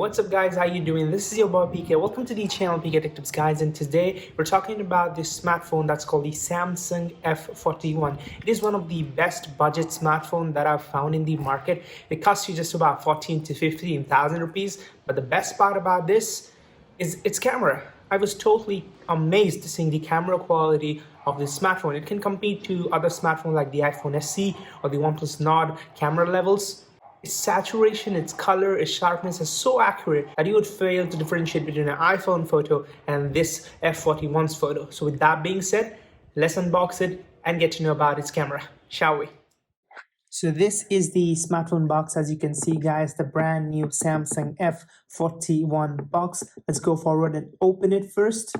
What's up guys, how you doing? This is your boy PK. Welcome to the channel PK Tech Tips guys, and today we're talking about this smartphone that's called the Samsung F41. It is one of the best budget smartphone that I've found in the market. It costs you just about 14 to 15,000 rupees, but the best part about this is its camera. I was totally amazed seeing the camera quality of this smartphone. It can compete to other smartphones like the iPhone SE or the OnePlus Nord camera levels. Its saturation, its color, its sharpness is so accurate that you would fail to differentiate between an iPhone photo and this F41's photo. So with that being said, let's unbox it and get to know about its camera, shall we? So this is the smartphone box. As you can see guys, the brand new Samsung F41 box. Let's go forward and open it first.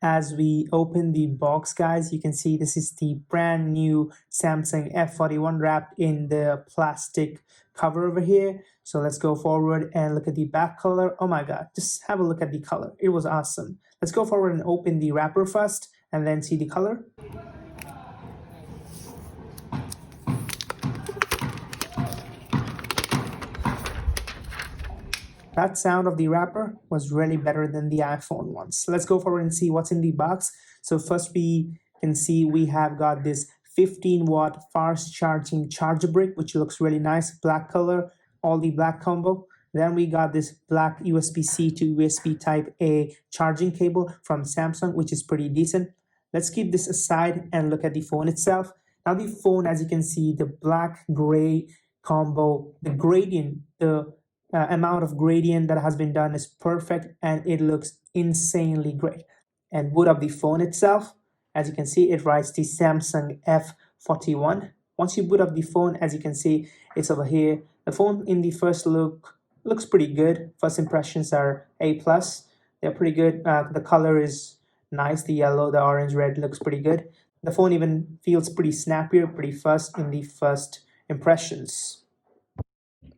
As we open the box guys, you can see this is the brand new Samsung F41 wrapped in the plastic cover over here. So let's go forward and look at the back color. Oh my god, just have a look at the color. It was awesome. Let's go forward and open the wrapper first and then see the color. That sound of the wrapper was really better than the iPhone ones. Let's go forward and see what's in the box. So first we can see we have got this 15-watt fast charging charger brick, which looks really nice, black color, all the black combo. Then we got this black USB-C to USB type A charging cable from Samsung, which is pretty decent. Let's keep this aside and look at the phone itself. Now the phone, as you can see, the black gray combo, the gradient, the amount of gradient that has been done is perfect and it looks insanely great. And boot up the phone itself, as you can see, it writes the Samsung F41. Once you boot up the phone, as you can see, it's over here. The phone in the first look looks pretty good. First impressions are A+. They're pretty good. The color is nice. The yellow, the orange, red looks pretty good. The phone even feels pretty snappier, pretty fast in the first impressions.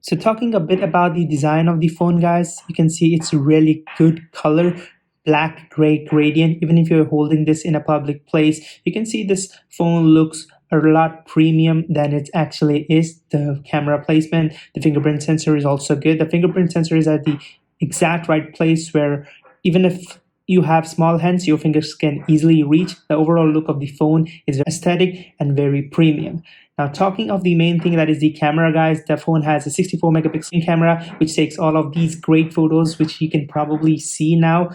So talking a bit about the design of the phone guys, you can see it's a really good color, black gray gradient. Even if you're holding this in a public place, you can see this phone looks a lot premium than it actually is. The camera placement, the fingerprint sensor is also good. The fingerprint sensor is at the exact right place where even if you have small hands, your fingers can easily reach. The overall look of the phone is aesthetic and very premium. Now talking of the main thing, that is the camera guys, the phone has a 64 megapixel camera which takes all of these great photos, which you can probably see now.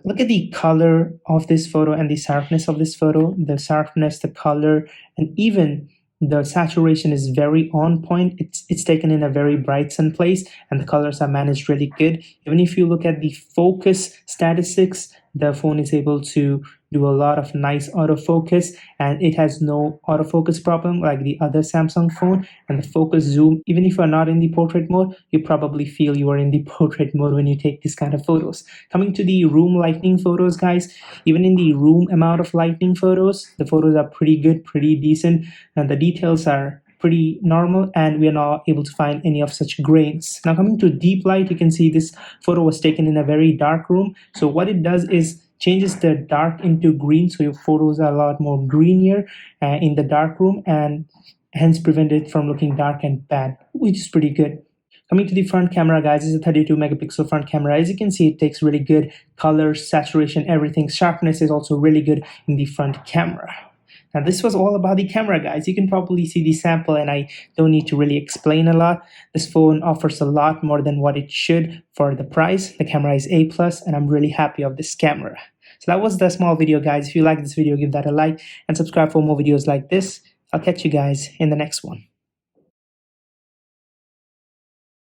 Look at the color of this photo and the sharpness of this photo. The sharpness, the color, and even the saturation is very on point. It's taken in a very bright sun place and the colors are managed really good. Even if you look at the focus statistics, the phone is able to do a lot of nice autofocus and it has no autofocus problem like the other Samsung phone. And the focus zoom, even if you're not in the portrait mode, you probably feel you are in the portrait mode when you take this kind of photos. Coming to the room lighting photos guys, even in the room amount of lighting photos, the photos are pretty good, pretty decent, and the details are pretty normal and we are not able to find any of such grains. Now coming to deep light, you can see this photo was taken in a very dark room. So what it does is changes the dark into green, so your photos are a lot more greenier in the dark room and hence prevent it from looking dark and bad, which is pretty good. Coming to the front camera guys, this is a 32 megapixel front camera. As you can see, it takes really good color, saturation, everything. Sharpness is also really good in the front camera. Now this was all about the camera guys. You can probably see the sample and I don't need to really explain a lot. This phone offers a lot more than what it should for the price. The camera is A+ and I'm really happy of this camera. So that was the small video guys. If you like this video, give that a like and subscribe for more videos like this. I'll catch you guys in the next one.